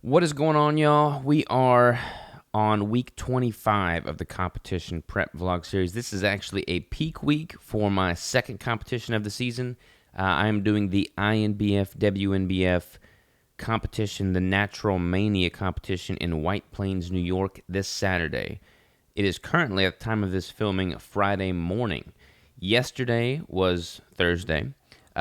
What is going on, y'all? We are on week 25 of the competition prep vlog series. This is actually a peak week for my second competition of the season. I am doing the INBF WNBF competition, the Naturalmania competition in White Plains, New York, this Saturday. It is currently, at the time of this filming, Friday morning. Yesterday was Thursday.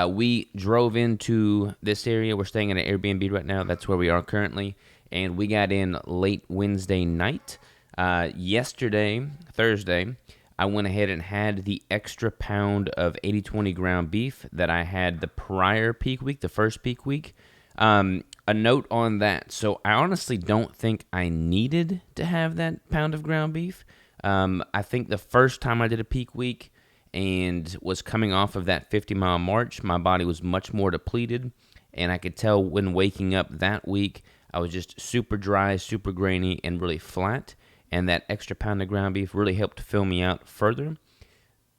We drove into this area. We're staying at an Airbnb right now. That's where we are currently. And we got in late Wednesday night. Yesterday, Thursday, I went ahead and had the extra pound of 80-20 ground beef that I had the prior peak week, the first peak week. A note on that. So I honestly don't think I needed to have that pound of ground beef. I think the first time I did a peak week and was coming off of that 50-mile march, my body was much more depleted, and I could tell when waking up that week, I was just super dry, super grainy, and really flat, and that extra pound of ground beef really helped fill me out further.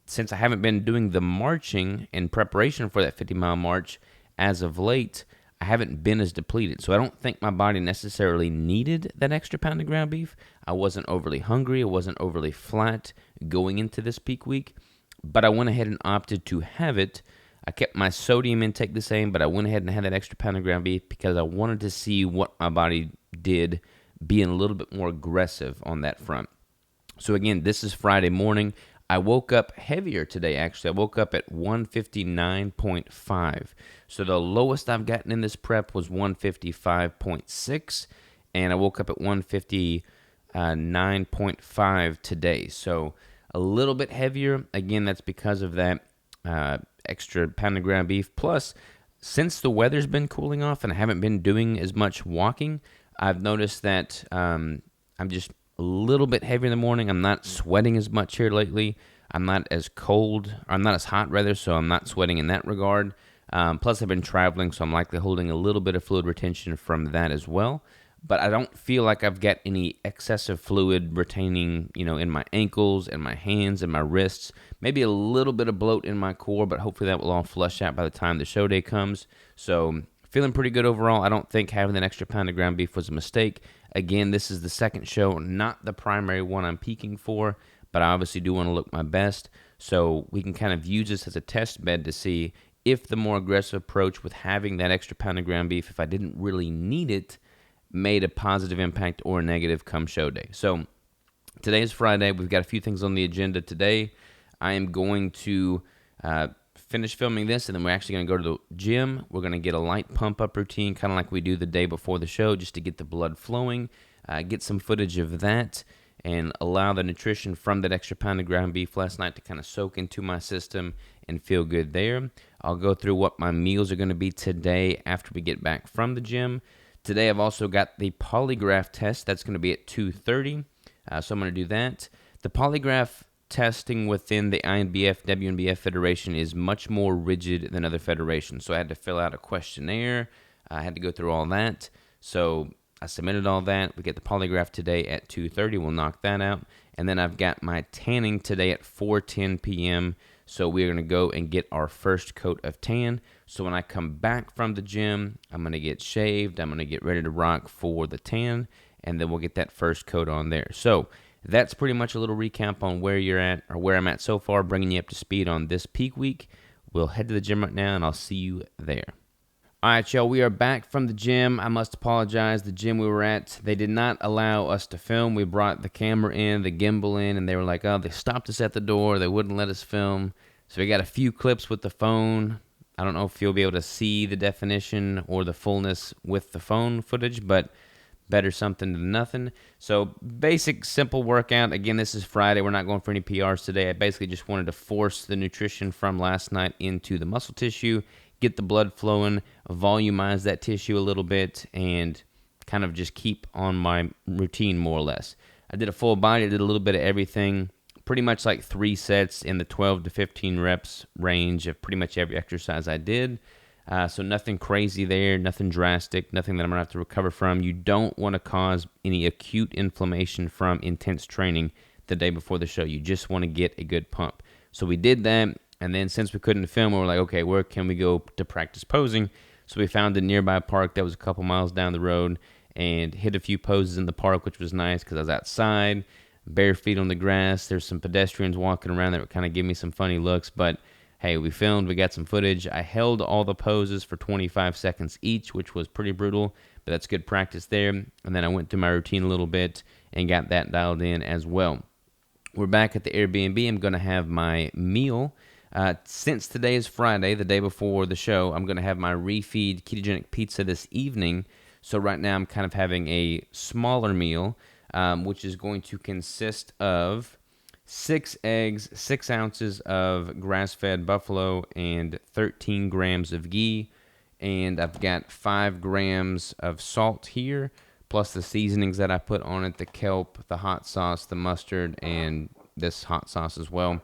Since I haven't been doing the marching in preparation for that 50-mile march, as of late, I haven't been as depleted, so I don't think my body necessarily needed that extra pound of ground beef. I wasn't overly hungry, I wasn't overly flat going into this peak week, but I went ahead and opted to have it. I kept my sodium intake the same, but I went ahead and had that extra pound of ground beef because I wanted to see what my body did, being a little bit more aggressive on that front. So again, this is Friday morning. I woke up heavier today, actually. I woke up at 159.5. So the lowest I've gotten in this prep was 155.6, and I woke up at 159.5 today. So a little bit heavier. Again, that's because of that extra pound of ground beef. Plus, since the weather's been cooling off and I haven't been doing as much walking, I've noticed that I'm just a little bit heavier in the morning. I'm not sweating as much here lately. I'm not as cold, or I'm not as hot rather, so I'm not sweating in that regard. Plus, I've been traveling, so I'm likely holding a little bit of fluid retention from that as well. But I don't feel like I've got any excessive fluid retaining, in my ankles and my hands and my wrists. Maybe a little bit of bloat in my core, but hopefully that will all flush out by the time the show day comes. So feeling pretty good overall. I don't think having that extra pound of ground beef was a mistake. Again, this is the second show, not the primary one I'm peaking for, but I obviously do want to look my best. So we can kind of use this as a test bed to see if the more aggressive approach with having that extra pound of ground beef, if I didn't really need it, made a positive impact or a negative come show day. So today is Friday. We've got a few things on the agenda today. I am going to finish filming this, and then we're actually going to go to the gym. We're going to get a light pump-up routine, kind of like we do the day before the show, just to get the blood flowing, get some footage of that, and allow the nutrition from that extra pound of ground beef last night to kind of soak into my system and feel good there. I'll go through what my meals are going to be today after we get back from the gym. Today I've also got the Polygraph test. That's going to be at 2:30, so I'm going to do that. The Polygraph testing within the INBF WNBF Federation is much more rigid than other federations, so I had to fill out a questionnaire. I had to go through all that, so I submitted all that. We get the Polygraph today at 2:30. We'll knock that out, and then I've got my tanning today at 4:10 p.m., so we're going to go and get our first coat of tan. So when I come back from the gym, I'm going to get shaved. I'm going to get ready to rock for the tan, and then we'll get that first coat on there. So that's pretty much a little recap on where you're at, or where I'm at so far, bringing you up to speed on this peak week. We'll head to the gym right now, and I'll see you there. All right, y'all, we are back from the gym. I must apologize. The gym we were at, they did not allow us to film. We brought the camera in, the gimbal in, and they were like, oh, they stopped us at the door. They wouldn't let us film. So we got a few clips with the phone. I don't know if you'll be able to see the definition or the fullness with the phone footage, but better something than nothing. So basic, simple workout. Again, this is Friday. We're not going for any PRs today. I basically just wanted to force the nutrition from last night into the muscle tissue, get the blood flowing, volumize that tissue a little bit, and kind of just keep on my routine more or less. I did a full body. I did a little bit of everything. Pretty much like 3 sets in the 12 to 15 reps range of pretty much every exercise I did. So nothing crazy there, nothing drastic, nothing that I'm going to have to recover from. You don't want to cause any acute inflammation from intense training the day before the show. You just want to get a good pump. So we did that, and then since we couldn't film, we were like, okay, where can we go to practice posing? So we found a nearby park that was a couple miles down the road and hit a few poses in the park, which was nice because I was outside, bare feet on the grass. There's some pedestrians walking around that would kind of give me some funny looks, but hey, we filmed, we got some footage. I held all the poses for 25 seconds each, which was pretty brutal, but that's good practice there. And then I went through my routine a little bit and got that dialed in as well. We're back at the Airbnb. I'm going to have my meal. Since today is Friday, the day before the show, I'm going to have my refeed ketogenic pizza this evening. So right now I'm kind of having a smaller meal, which is going to consist of 6 eggs, 6 ounces of grass-fed buffalo, and 13 grams of ghee. And I've got 5 grams of salt here, plus the seasonings that I put on it, the kelp, the hot sauce, the mustard, and this hot sauce as well.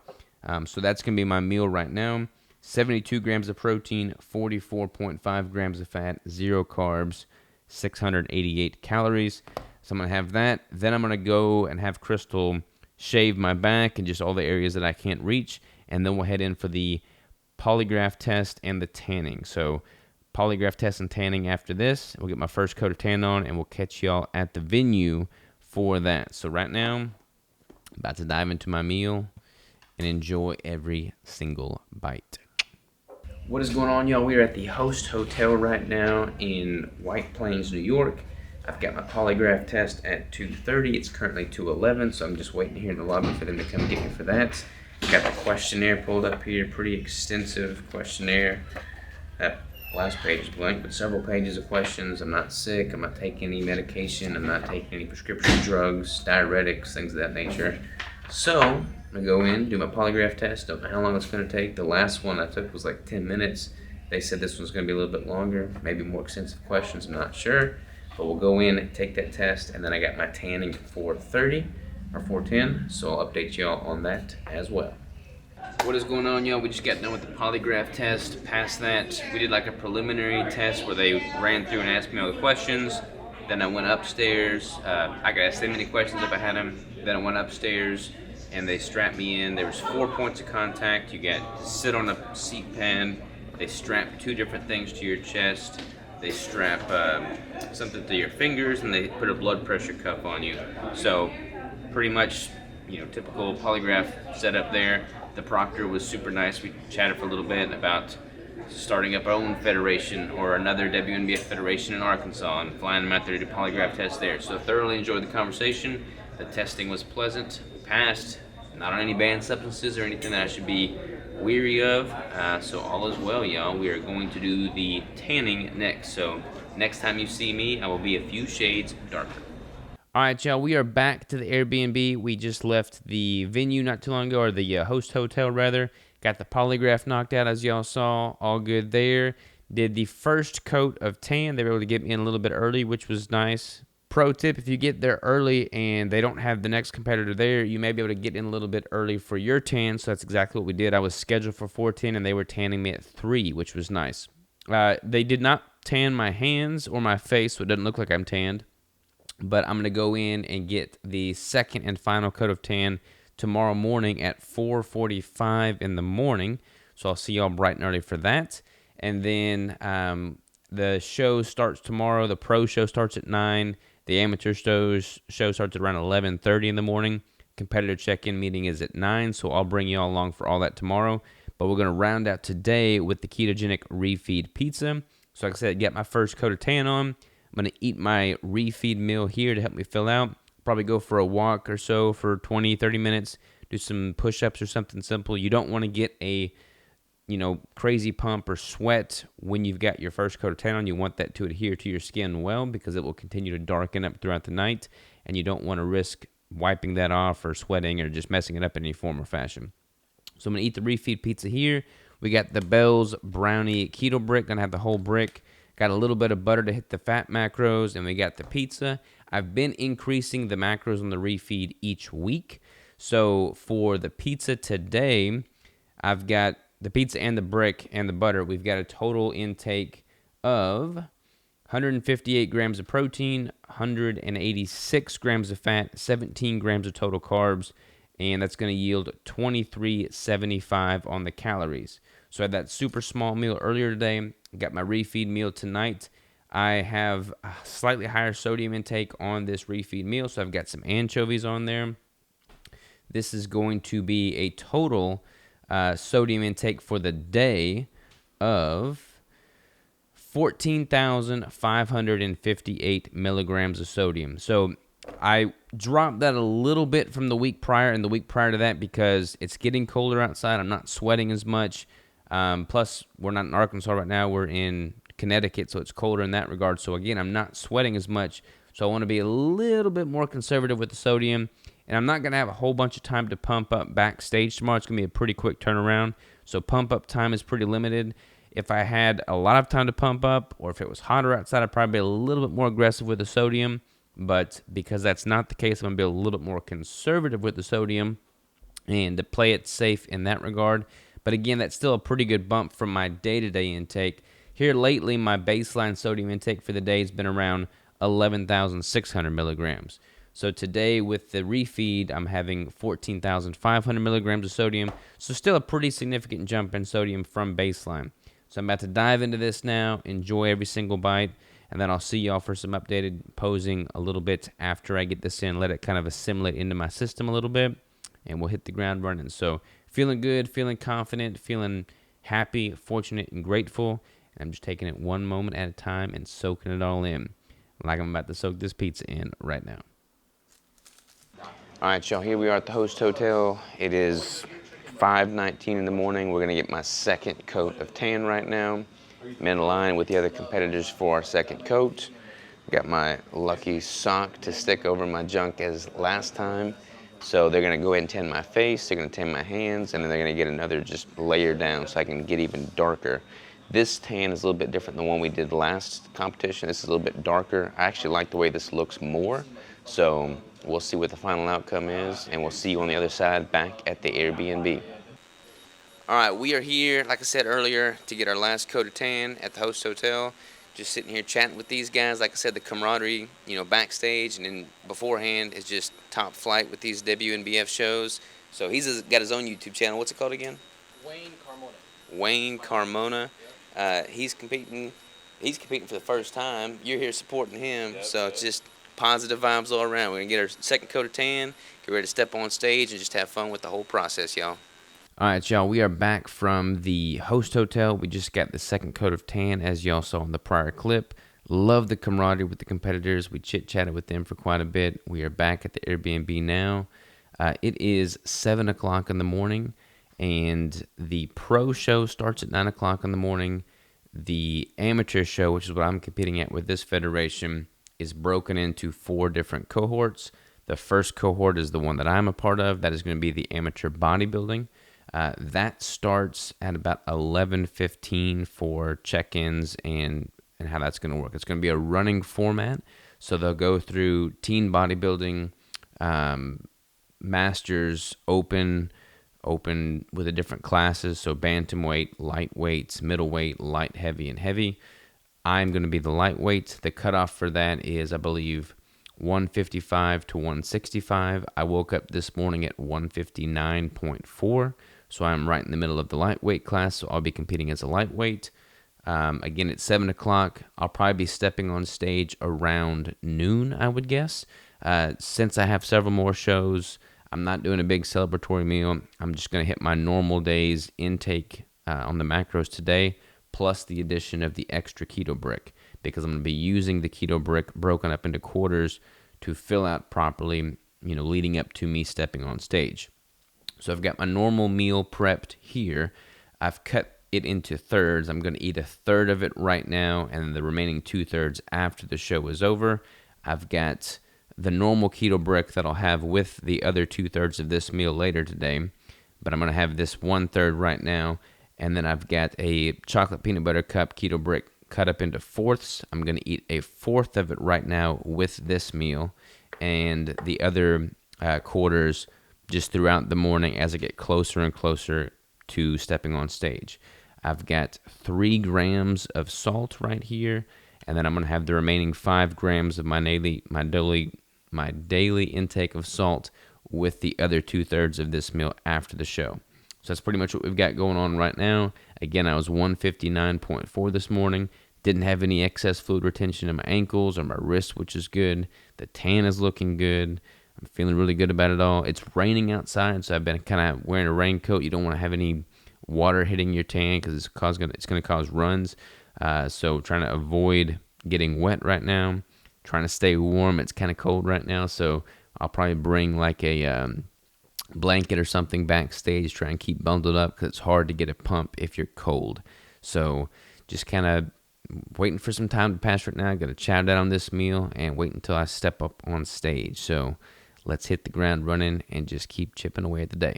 So that's going to be my meal right now. 72 grams of protein, 44.5 grams of fat, 0 carbs, 688 calories. So I'm going to have that. Then I'm going to go and have Crystal shave my back and just all the areas that I can't reach. And then we'll head in for the polygraph test and the tanning. So polygraph test and tanning after this. We'll get my first coat of tan on, and we'll catch y'all at the venue for that. So right now, I'm about to dive into my meal and enjoy every single bite. What is going on, y'all? We are at the Host Hotel right now in White Plains, New York. I've got my polygraph test at 2:30. It's currently 2:11, so I'm just waiting here in the lobby for them to come get me for that. Got the questionnaire pulled up here, pretty extensive questionnaire. That last page is blank, but several pages of questions. I'm not sick, I'm not taking any medication, I'm not taking any prescription drugs, diuretics, things of that nature. So I'm gonna go in, do my polygraph test. Don't know how long it's gonna take. The last one I took was like 10 minutes. They said this one's gonna be a little bit longer, maybe more extensive questions, I'm not sure. But we'll go in and take that test, and then I got my tanning at 4:30 or 4:10, so I'll update y'all on that as well. What is going on, y'all? We just got done with the polygraph test. Past that, we did like a preliminary test where they ran through and asked me all the questions. Then I went upstairs. I could ask them any questions if I had them. Then I went upstairs and they strapped me in. There was 4 points of contact. You got to sit on a seat pad. They strap 2 different things to your chest. They strap something to your fingers, and they put a blood pressure cuff on you. So pretty much, typical polygraph setup there. The proctor was super nice. We chatted for a little bit about starting up our own federation or another WNBF federation in Arkansas and flying them out there to do polygraph tests there. So thoroughly enjoyed the conversation. The testing was pleasant. Passed. Not on any banned substances or anything that I should be weary of. So all is well, y'all. We are going to do the tanning next. So next time you see me, I will be a few shades darker. All right, y'all, we are back to the Airbnb. We just left the venue not too long ago, or the host hotel, rather. Got the polygraph knocked out, as y'all saw. All good there. Did the first coat of tan. They were able to get me in a little bit early, which was nice. Pro tip, if you get there early and they don't have the next competitor there, you may be able to get in a little bit early for your tan. So that's exactly what we did. I was scheduled for 4:10, and they were tanning me at 3, which was nice. They did not tan my hands or my face, so it doesn't look like I'm tanned. But I'm going to go in and get the second and final coat of tan tomorrow morning at 4:45 in the morning. So I'll see y'all bright and early for that. And then the show starts tomorrow. The pro show starts at 9. The amateur show starts at around 11:30 in the morning. Competitor check-in meeting is at 9, so I'll bring y'all along for all that tomorrow. But we're going to round out today with the ketogenic refeed pizza. So like I said, get my first coat of tan on. I'm going to eat my refeed meal here to help me fill out. Probably go for a walk or so for 20, 30 minutes. Do some push-ups or something simple. You don't want to get a crazy pump or sweat when you've got your first coat of tan on. You want that to adhere to your skin well because it will continue to darken up throughout the night, and you don't want to risk wiping that off or sweating or just messing it up in any form or fashion. So I'm going to eat the refeed pizza here. We got the Bell's Brownie Keto Brick. Going to have the whole brick. Got a little bit of butter to hit the fat macros, and we got the pizza. I've been increasing the macros on the refeed each week. So for the pizza today, I've got the pizza and the brick and the butter, we've got a total intake of 158 grams of protein, 186 grams of fat, 17 grams of total carbs, and that's going to yield 2375 on the calories. So I had that super small meal earlier today. Got my refeed meal tonight. I have a slightly higher sodium intake on this refeed meal, so I've got some anchovies on there. This is going to be a total sodium intake for the day of 14,558 milligrams of sodium. So I dropped that a little bit from the week prior and the week prior to that because it's getting colder outside. I'm not sweating as much. Plus, we're not in Arkansas right now. We're in Connecticut, so it's colder in that regard. So again, I'm not sweating as much. So I want to be a little bit more conservative with the sodium. And I'm not going to have a whole bunch of time to pump up backstage tomorrow. It's going to be a pretty quick turnaround. So pump up time is pretty limited. If I had a lot of time to pump up, or if it was hotter outside, I'd probably be a little bit more aggressive with the sodium. But because that's not the case, I'm going to be a little bit more conservative with the sodium and to play it safe in that regard. But again, that's still a pretty good bump from my day-to-day intake. Here lately, my baseline sodium intake for the day has been around 11,600 milligrams. So today with the refeed, I'm having 14,500 milligrams of sodium. So still a pretty significant jump in sodium from baseline. So I'm about to dive into this now, enjoy every single bite, and then I'll see y'all for some updated posing a little bit after I get this in, let it kind of assimilate into my system a little bit, and we'll hit the ground running. So feeling good, feeling confident, feeling happy, fortunate, and grateful. And I'm just taking it one moment at a time and soaking it all in, like I'm about to soak this pizza in right now. All right, y'all, here we are at the host hotel. It is 5:19 in the morning. We're going to get my second coat of tan right now. I'm in line with the other competitors for our second coat. Got my lucky sock to stick over my junk as last time. So they're going to go ahead and tan my face, they're going to tan my hands, and then they're going to get another just layer down so I can get even darker. This tan is a little bit different than the one we did last competition. This is a little bit darker. I actually like the way this looks more. So we'll see what the final outcome is, and we'll see you on the other side back at the Airbnb. All right, we are here, like I said earlier, to get our last coat of tan at the host hotel. Just sitting here chatting with these guys. Like I said, the camaraderie, backstage and then beforehand is just top flight with these WNBF shows. So he's got his own YouTube channel. What's it called again? Wayne Carmona. He's competing for the first time. You're here supporting him, yep, so it's just positive vibes all around. We're going to get our second coat of tan, get ready to step on stage, and just have fun with the whole process, y'all. All right, y'all, we are back from the host hotel. We just got the second coat of tan, as y'all saw in the prior clip. Love the camaraderie with the competitors. We chit-chatted with them for quite a bit. We are back at the Airbnb now. It is 7 o'clock in the morning, and the pro show starts at 9 o'clock in the morning. The amateur show, which is what I'm competing at with this federation, is broken into 4 different cohorts. The first cohort is the one that I'm a part of. That is going to be the amateur bodybuilding. That starts at about 11:15 for check-ins and how that's going to work. It's going to be a running format. So they'll go through teen bodybuilding, masters, open with the different classes. So bantamweight, lightweights, middleweight, light, heavy, and heavy. I'm going to be the lightweight. The cutoff for that is, I believe, 155 to 165. I woke up this morning at 159.4, so I'm right in the middle of the lightweight class, so I'll be competing as a lightweight. Again, at 7 o'clock, I'll probably be stepping on stage around noon, I would guess. Since I have several more shows, I'm not doing a big celebratory meal. I'm just going to hit my normal day's intake on the macros today, plus the addition of the extra keto brick, because I'm going to be using the keto brick broken up into quarters to fill out properly, leading up to me stepping on stage. So I've got my normal meal prepped here. I've cut it into thirds. I'm going to eat a third of it right now, and the remaining 2/3 after the show is over. I've got the normal keto brick that I'll have with the other 2/3 of this meal later today, but I'm going to have this 1/3 right now. And then I've got a chocolate peanut butter cup keto brick cut up into fourths. I'm going to eat a fourth of it right now with this meal, and the other quarters just throughout the morning as I get closer and closer to stepping on stage. I've got 3 grams of salt right here, and then I'm going to have the remaining 5 grams of my daily intake of salt with the other 2/3 of this meal after the show. So that's pretty much what we've got going on right now. Again, I was 159.4 this morning. Didn't have any excess fluid retention in my ankles or my wrists, which is good. The tan is looking good. I'm feeling really good about it all. It's raining outside, so I've been kind of wearing a raincoat. You don't want to have any water hitting your tan because it's going to cause runs. So trying to avoid getting wet right now. Trying to stay warm. It's kind of cold right now, so I'll probably bring like a blanket or something backstage. Try and keep bundled up because it's hard to get a pump if you're cold. So just kind of waiting for some time to pass right now. Got to chow down on this meal and wait until I step up on stage. So let's hit the ground running and just keep chipping away at the day.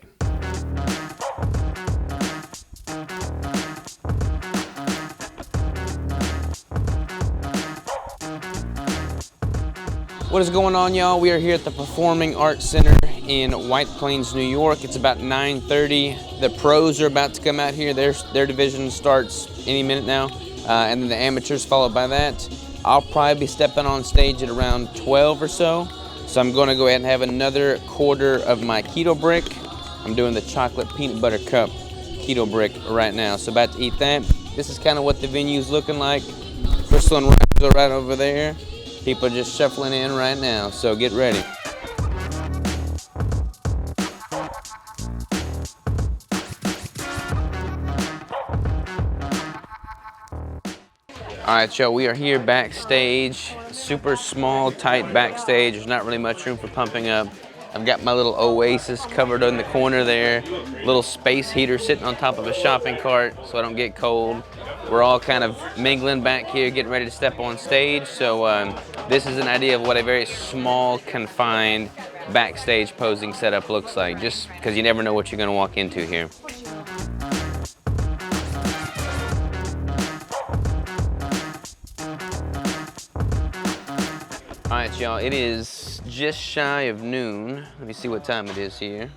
What is going on, y'all? We are here at the Performing Arts Center in White Plains, New York. It's about 9:30. The pros are about to come out here. Their division starts any minute now, and then the amateurs followed by that. I'll probably be stepping on stage at around 12 or so. So I'm going to go ahead and have another quarter of my keto brick. I'm doing the chocolate peanut butter cup keto brick right now. So about to eat that. This is kind of what the venue's looking like. Crystal and Ryan are right over there. People are just shuffling in right now, so get ready. All right, y'all, we are here backstage. Super small, tight backstage. There's not really much room for pumping up. I've got my little Oasis covered in the corner there. Little space heater sitting on top of a shopping cart so I don't get cold. We're all kind of mingling back here, getting ready to step on stage. So this is an idea of what a very small, confined backstage posing setup looks like, just because you never know what you're going to walk into here. All right, y'all, it is just shy of noon. Let me see what time it is here.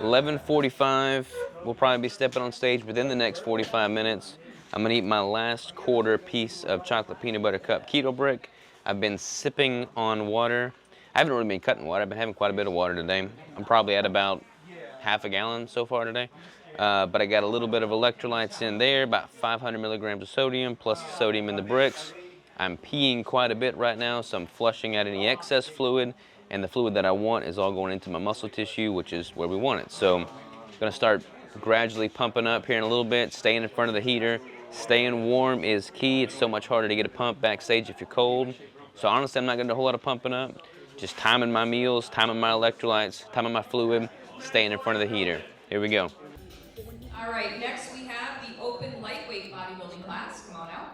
11:45. We'll probably be stepping on stage within the next 45 minutes. I'm gonna eat my last quarter piece of chocolate peanut butter cup keto brick. I've been sipping on water. I haven't really been cutting water. I've been having quite a bit of water today. I'm probably at about half a gallon so far today. But I got a little bit of electrolytes in there, about 500 milligrams of sodium plus the sodium in the bricks. I'm peeing quite a bit right now, so I'm flushing out any excess fluid, and the fluid that I want is all going into my muscle tissue, which is where we want it. So I'm gonna start gradually pumping up here in a little bit, staying in front of the heater. Staying warm is key. It's so much harder to get a pump backstage if you're cold. So honestly, I'm not gonna do a whole lot of pumping up. Just timing my meals, timing my electrolytes, timing my fluid, staying in front of the heater. Here we go. All right, next we have the open lightweight bodybuilding class. Come on out.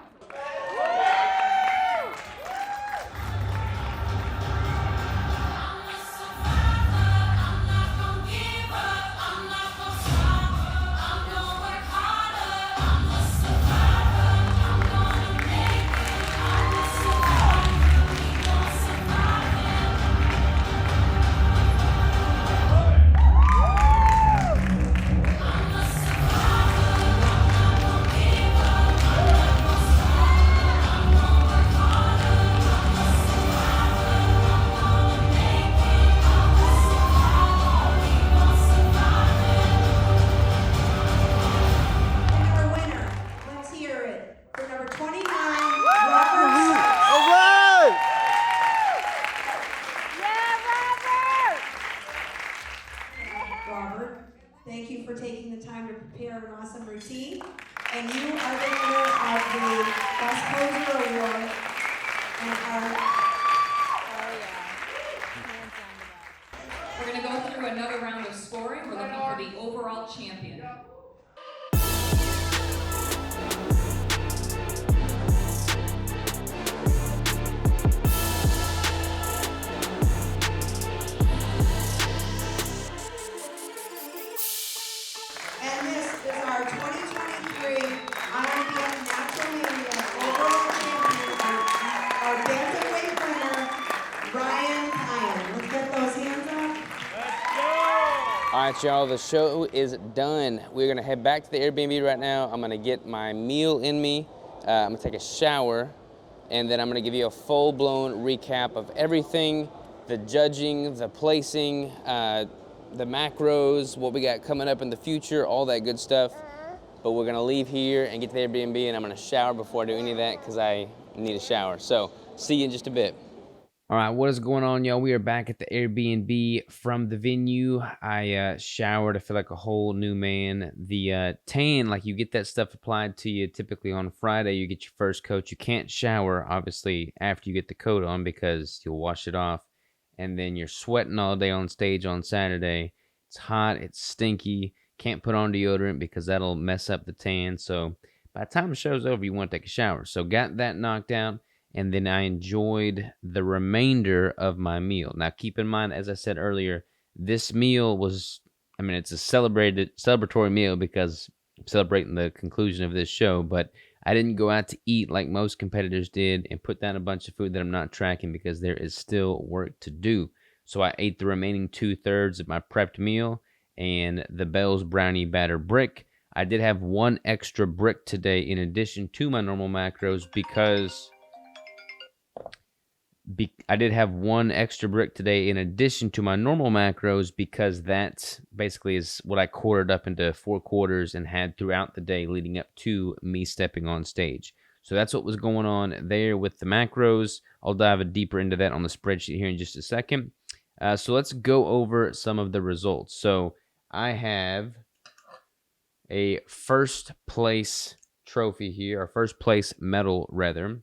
right, y'all, the show is done. We're gonna head back to the Airbnb right now. I'm gonna get my meal in me. I'm gonna take a shower, and then I'm gonna give you a full-blown recap of everything, the judging, the placing, the macros, what we got coming up in the future, all that good stuff. But we're gonna leave here and get to the Airbnb, and I'm gonna shower before I do any of that because I need a shower. So, see you in just a bit. All right, what is going on, y'all? We are back at the Airbnb from the venue. I showered. I feel like a whole new man. The tan, like you get that stuff applied to you typically on Friday. You get your first coat. You can't shower, obviously, after you get the coat on because you'll wash it off. And then you're sweating all day on stage on Saturday. It's hot. It's stinky. Can't put on deodorant because that'll mess up the tan. So by the time the show's over, you want to take a shower. So got that knocked out. And then I enjoyed the remainder of my meal. Now, keep in mind, as I said earlier, this meal was, it's a celebratory meal because I'm celebrating the conclusion of this show, but I didn't go out to eat like most competitors did and put down a bunch of food that I'm not tracking because there is still work to do. So I ate the remaining 2/3 of my prepped meal and the Bell's Brownie Batter Brick. I did have one extra brick today in addition to my normal macros because... I did have one extra brick today in addition to my normal macros because that basically is what I quartered up into 4 quarters and had throughout the day leading up to me stepping on stage. So that's what was going on there with the macros. I'll dive deeper into that on the spreadsheet here in just a second. So let's go over some of the results. So I have a first place trophy here, or first place medal rather.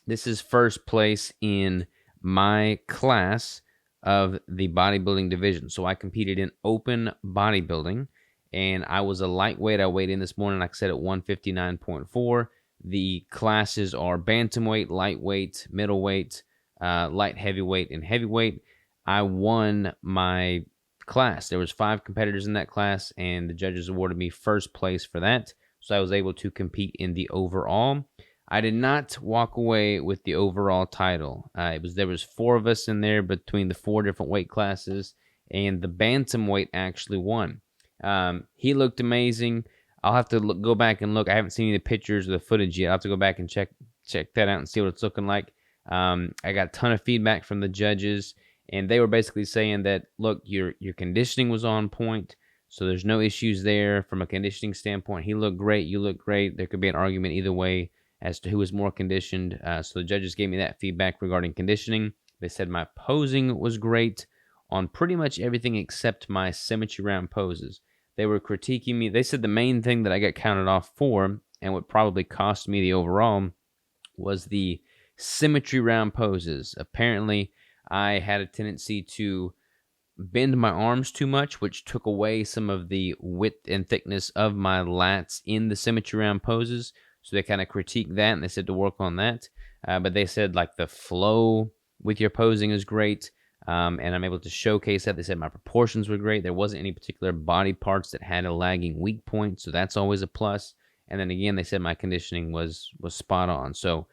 This is first place in my class of the bodybuilding division. So I competed in open bodybuilding, and I was a lightweight. I weighed in this morning, like I said, at 159.4. The classes are bantamweight, lightweight, middleweight, light heavyweight, and heavyweight. I won my class. There was 5 competitors in that class, and the judges awarded me first place for that. So I was able to compete in the overall. I did not walk away with the overall title. There was 4 of us in there between the 4 different weight classes, and the bantamweight actually won. He looked amazing. I'll have to go back and look. I haven't seen any of the pictures or the footage yet. I'll have to go back and check that out and see what it's looking like. I got a ton of feedback from the judges, and they were basically saying that, look, your conditioning was on point, so there's no issues there from a conditioning standpoint. He looked great. You look great. There could be an argument either way as to who was more conditioned. So the judges gave me that feedback regarding conditioning. They said my posing was great on pretty much everything except my symmetry round poses. They were critiquing me. They said the main thing that I got counted off for, and what probably cost me the overall, was the symmetry round poses. Apparently, I had a tendency to bend my arms too much, which took away some of the width and thickness of my lats in the symmetry round poses. So they kind of critiqued that, and they said to work on that. But they said, like, the flow with your posing is great, and I'm able to showcase that. They said my proportions were great. There wasn't any particular body parts that had a lagging weak point, so that's always a plus. And then again, they said my conditioning was spot on. So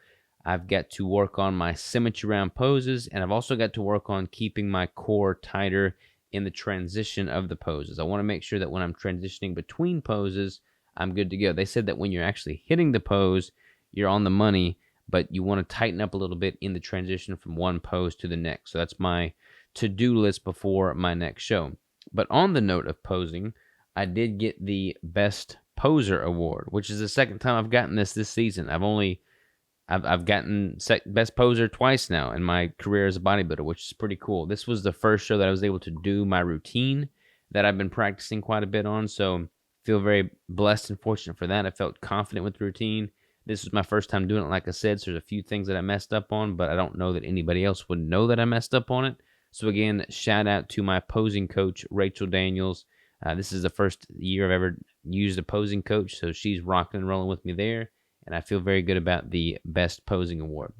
I've got to work on my symmetry round poses, and I've also got to work on keeping my core tighter in the transition of the poses. I want to make sure that when I'm transitioning between poses, I'm good to go. They said that when you're actually hitting the pose, you're on the money, but you want to tighten up a little bit in the transition from one pose to the next. So that's my to-do list before my next show. But on the note of posing, I did get the Best Poser Award, which is the second time I've gotten this season. I've gotten Best Poser twice now in my career as a bodybuilder, which is pretty cool. This was the first show that I was able to do my routine that I've been practicing quite a bit on, so feel very blessed and fortunate for that. I felt confident with the routine. This was my first time doing it, like I said, so there's a few things that I messed up on, but I don't know that anybody else would know that I messed up on it. So again, shout out to my posing coach, Rachel Daniels. This is the first year I've ever used a posing coach, so she's rocking and rolling with me there, and I feel very good about the Best Posing Award.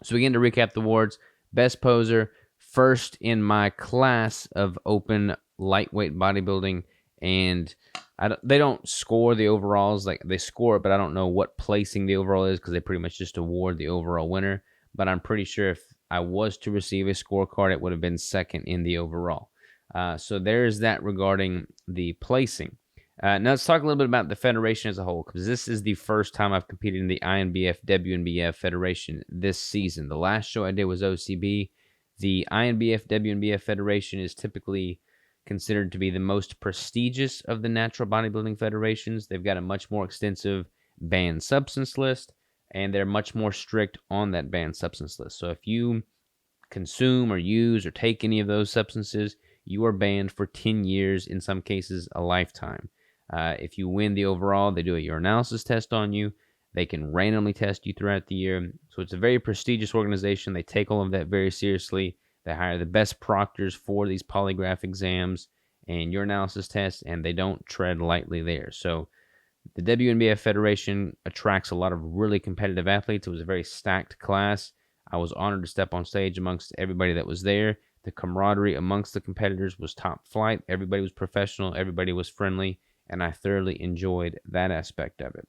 So again, to recap the awards, Best Poser, first in my class of open lightweight bodybuilding, and they don't score the overalls. Like, they score it, but I don't know what placing the overall is because they pretty much just award the overall winner. But I'm pretty sure if I was to receive a scorecard, it would have been second in the overall. So there's that regarding the placing. Now let's talk a little bit about the federation as a whole, because this is the first time I've competed in the INBF WNBF Federation this season. The last show I did was OCB. The INBF WNBF Federation is typically considered to be the most prestigious of the natural bodybuilding federations. They've got a much more extensive banned substance list, and they're much more strict on that banned substance list. So if you consume or use or take any of those substances, you are banned for 10 years, in some cases a lifetime. If you win the overall, they do a urinalysis test on you. They can randomly test you throughout the year. So it's a very prestigious organization. They take all of that very seriously. They hire the best proctors for these polygraph exams and urinalysis tests, and they don't tread lightly there. So the WNBF Federation attracts a lot of really competitive athletes. It was a very stacked class. I was honored to step on stage amongst everybody that was there. The camaraderie amongst the competitors was top flight. Everybody was professional. Everybody was friendly, and I thoroughly enjoyed that aspect of it.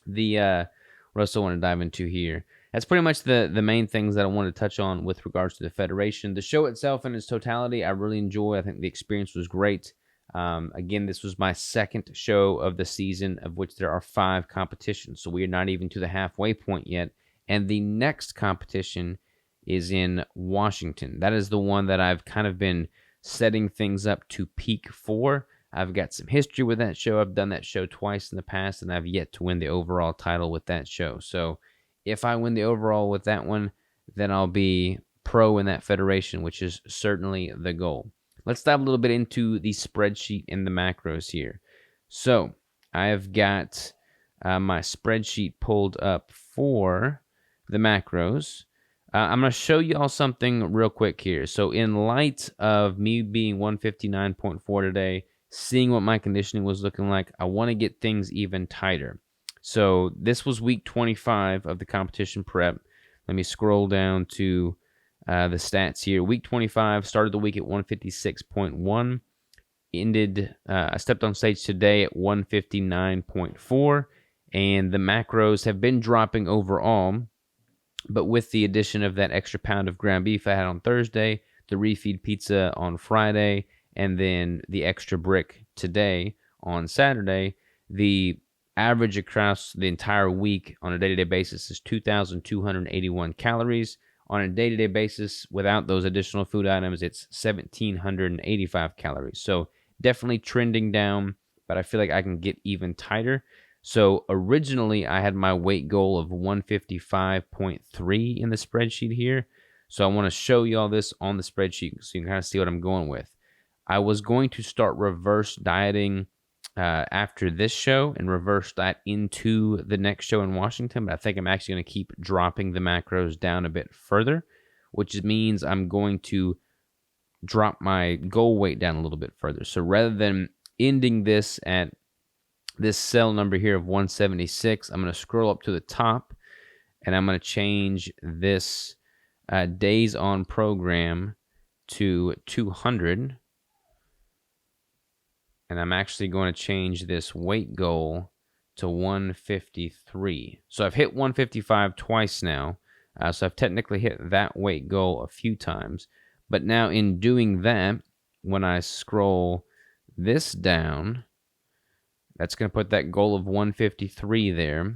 What else I want to dive into here? That's pretty much the main things that I want to touch on with regards to the federation. The show itself in its totality, I really enjoy. I think the experience was great. Again, this was my second show of the season, of which there are 5 competitions. So we are not even to the halfway point yet. And the next competition is in Washington. That is the one that I've kind of been setting things up to peak for. I've got some history with that show. I've done that show twice in the past, and I've yet to win the overall title with that show. So if I win the overall with that one, then I'll be pro in that federation, which is certainly the goal. Let's dive a little bit into the spreadsheet and the macros here. So I've got my spreadsheet pulled up for the macros. I'm going to show you all something real quick here. So in light of me being 159.4 today, seeing what my conditioning was looking like, I want to get things even tighter. So this was week 25 of the competition prep. Let me scroll down to the stats here. Week 25, started the week at 156.1. I stepped on stage today at 159.4. And the macros have been dropping overall. But with the addition of that extra pound of ground beef I had on Thursday, the refeed pizza on Friday, and then the extra brick today on Saturday, the average across the entire week on a day-to-day basis is 2,281 calories. On a day-to-day basis, without those additional food items, it's 1,785 calories. So definitely trending down, but I feel like I can get even tighter. So originally, I had my weight goal of 155.3 in the spreadsheet here. So I want to show you all this on the spreadsheet so you can kind of see what I'm going with. I was going to start reverse dieting after this show and reverse diet into the next show in Washington, but I think I'm actually going to keep dropping the macros down a bit further, which means I'm going to drop my goal weight down a little bit further. So rather than ending this at this cell number here of 176, I'm going to scroll up to the top, and I'm going to change this days on program to 200. And I'm actually going to change this weight goal to 153. So I've hit 155 twice now. So I've technically hit that weight goal a few times. But now in doing that, when I scroll this down, that's going to put that goal of 153 there.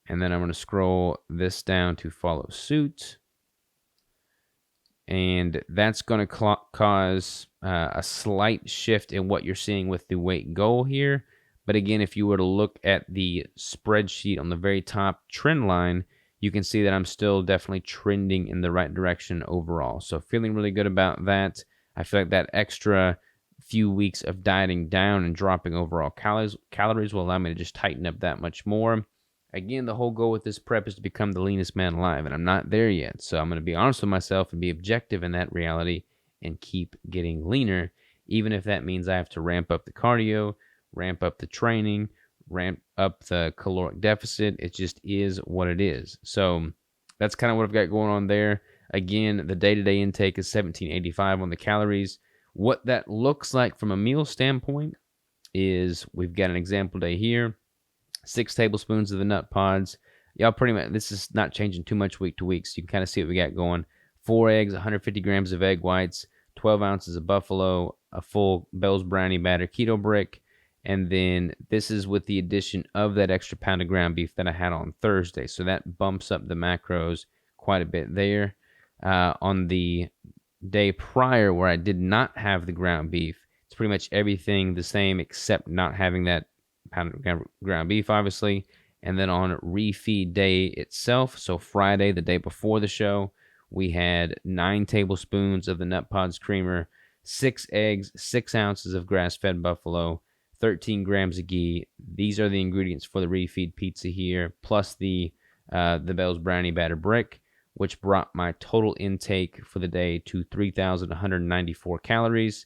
And then I'm going to scroll this down to follow suit. And that's going to cause a slight shift in what you're seeing with the weight goal here. But again, if you were to look at the spreadsheet on the very top trend line, you can see that I'm still definitely trending in the right direction overall. So feeling really good about that. I feel like that extra few weeks of dieting down and dropping overall calories will allow me to just tighten up that much more. Again, the whole goal with this prep is to become the leanest man alive, and I'm not there yet. So I'm going to be honest with myself and be objective in that reality and keep getting leaner, even if that means I have to ramp up the cardio, ramp up the training, ramp up the caloric deficit. It just is what it is. So that's kind of what I've got going on there. Again, the day-to-day intake is 1785 on the calories. What that looks like from a meal standpoint is we've got an example day here. 6 tablespoons of the nut pods. Y'all pretty much, this is not changing too much week to week, so you can kind of see what we got going. 4 eggs, 150 grams of egg whites, 12 ounces of buffalo, a full Bell's Brownie batter keto brick, and then this is with the addition of that extra pound of ground beef that I had on Thursday. So that bumps up the macros quite a bit there. On the day prior where I did not have the ground beef, it's pretty much everything the same except not having that pound of ground beef, obviously. And then on refeed day itself, so Friday, the day before the show, we had 9 tablespoons of the Nut Pods creamer, 6 eggs, 6 ounces of grass-fed buffalo, 13 grams of ghee. These are the ingredients for the refeed pizza here, plus the Bell's Brownie batter brick, which brought my total intake for the day to 3,194 calories,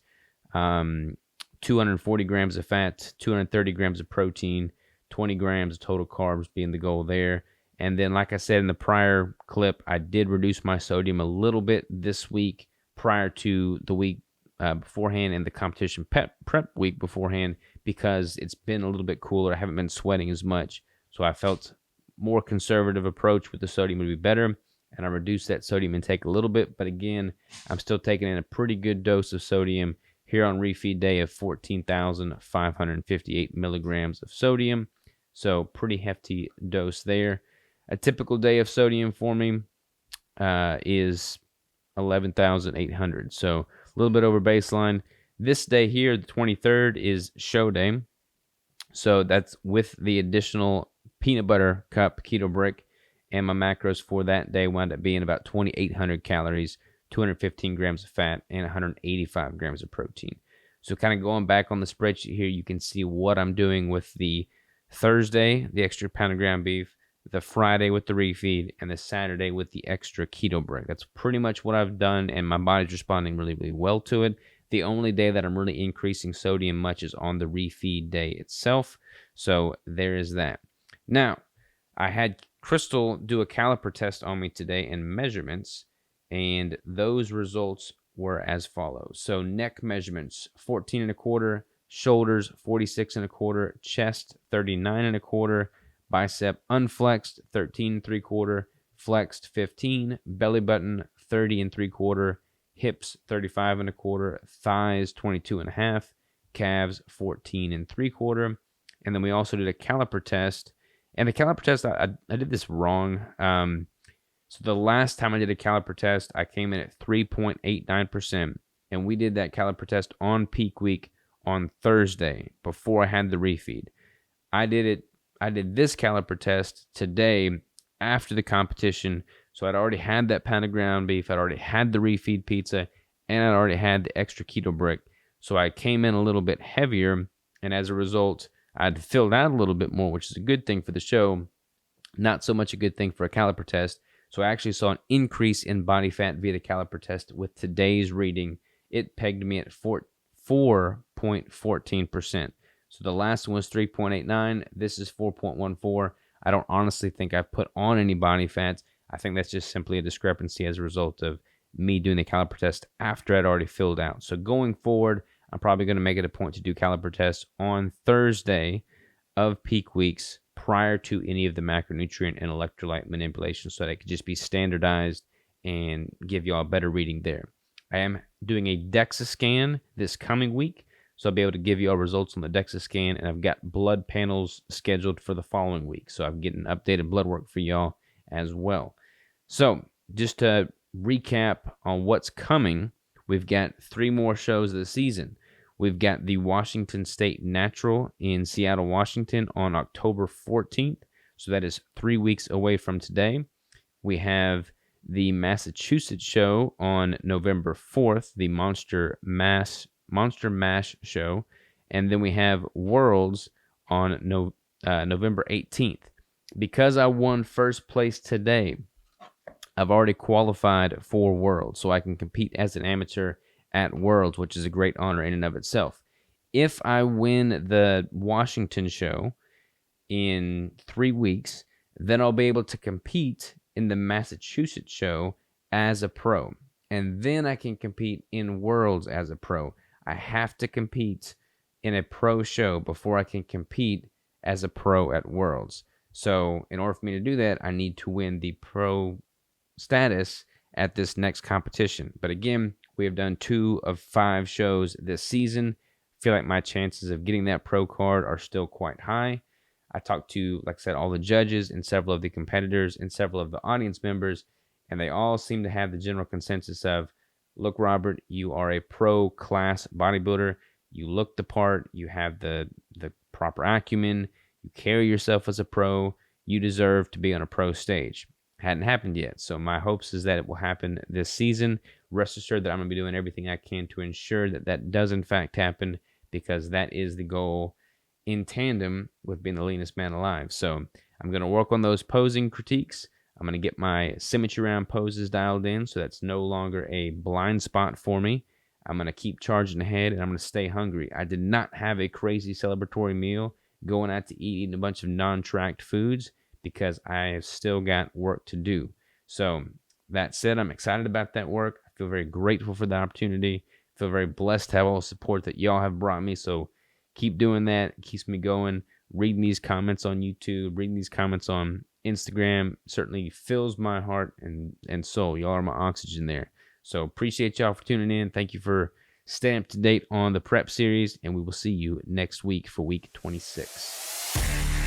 240 grams of fat, 230 grams of protein, 20 grams of total carbs being the goal there. And then, like I said in the prior clip, I did reduce my sodium a little bit this week prior to the week beforehand and the competition prep week beforehand, because it's been a little bit cooler. I haven't been sweating as much. So I felt more conservative approach with the sodium would be better. And I reduced that sodium intake a little bit. But again, I'm still taking in a pretty good dose of sodium here on refeed day of 14,558 milligrams of sodium. So pretty hefty dose there. A typical day of sodium for me is 11,800. So a little bit over baseline. This day here, the 23rd, is show day. So that's with the additional peanut butter cup keto brick. And my macros for that day wound up being about 2,800 calories, 215 grams of fat, and 185 grams of protein. So kind of going back on the spreadsheet here, you can see what I'm doing with the Thursday, the extra pound of ground beef, the Friday with the refeed, and the Saturday with the extra keto brick. That's pretty much what I've done, and my body's responding really, really well to it. The only day that I'm really increasing sodium much is on the refeed day itself. So there is that. Now, I had Crystal do a caliper test on me today and measurements, and those results were as follows. So neck measurements, 14 and a quarter, shoulders, 46 and a quarter, chest, 39 and a quarter, bicep unflexed, 13 and 3/4, flexed, 15, belly button, 30 and 3/4, hips, 35 and a quarter, thighs, 22 and a half, calves, 14 and 3/4. And then we also did a caliper test. And the caliper test, I did this wrong. So the last time I did a caliper test, I came in at 3.89%. And we did that caliper test on peak week on Thursday before I had the refeed. I did this caliper test today after the competition. So I'd already had that pound of ground beef. I'd already had the refeed pizza. And I'd already had the extra keto brick. So I came in a little bit heavier. And as a result, I'd filled out a little bit more, which is a good thing for the show. Not so much a good thing for a caliper test. So I actually saw an increase in body fat via the caliper test with today's reading. It pegged me at 4.14%. So the last one was 3.89. This is 4.14. I don't honestly think I've put on any body fats. I think that's just simply a discrepancy as a result of me doing the caliper test after I'd already filled out. So going forward, I'm probably going to make it a point to do caliper tests on Thursday of peak weeks prior to any of the macronutrient and electrolyte manipulation, so that it could just be standardized and give you all a better reading there. I am doing a DEXA scan this coming week, so I'll be able to give you all results on the DEXA scan, and I've got blood panels scheduled for the following week, so I'm getting updated blood work for y'all as well. So just to recap on what's coming, we've got 3 more shows of the season. We've got the Washington State Natural in Seattle, Washington on October 14th. So that is 3 weeks away from today. We have the Massachusetts show on November 4th, the Monster Mash show. And then we have Worlds on November 18th. Because I won first place today, I've already qualified for Worlds, so I can compete as an amateur at Worlds, which is a great honor in and of itself. If I win the Washington show in 3 weeks, then I'll be able to compete in the Massachusetts show as a pro. And then I can compete in Worlds as a pro. I have to compete in a pro show before I can compete as a pro at Worlds. So in order for me to do that, I need to win the pro status at this next competition. But again, We have done 2 of 5 shows this season. Feel like my chances of getting that pro card are still quite high. I talked to, like I said, all the judges and several of the competitors and several of the audience members, and they all seem to have the general consensus of, look, Robert, you are a pro class bodybuilder. You look the part. You have the proper acumen. You carry yourself as a pro. You deserve to be on a pro stage. Hadn't happened yet, so my hopes is that it will happen this season. Rest assured that I'm going to be doing everything I can to ensure that that does in fact happen, because that is the goal in tandem with being the leanest man alive. So I'm going to work on those posing critiques. I'm going to get my symmetry round poses dialed in, so that's no longer a blind spot for me. I'm going to keep charging ahead, and I'm going to stay hungry. I did not have a crazy celebratory meal going out to eating a bunch of non-tracked foods, because I have still got work to do. So that said, I'm excited about that work. I feel very grateful for the opportunity. I feel very blessed to have all the support that y'all have brought me. So keep doing that. It keeps me going. Reading these comments on YouTube, reading these comments on Instagram certainly fills my heart and soul. Y'all are my oxygen there. So appreciate y'all for tuning in. Thank you for staying up to date on the prep series, and we will see you next week for week 26.